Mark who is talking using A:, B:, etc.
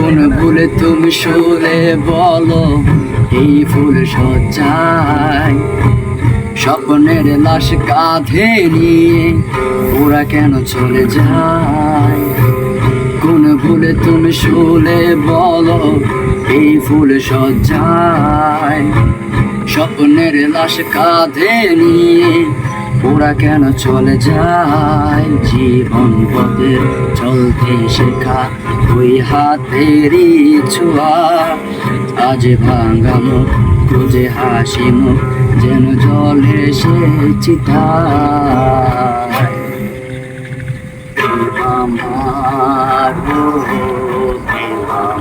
A: কোন ভুলে তুমি শুলে বলো এই ফুল সজ্জায় স্বপ্নের লাশ কাঁধে নিয়ে ওরা কেন চলে যায়? কোন ভুলে তুমি শুলে বলো এই ফুল সজ্জায় স্বপ্নের লাশ কাঁধে নিয়ে ওরা কেন চলে যায়? জীবন পথে চলতে শেখা ওই হাতেরই ছোঁয়া আজ ভাঙা মুখ খুঁজে হাসি মুখ যেন জলে সে চিতায়। আমার গো, আমার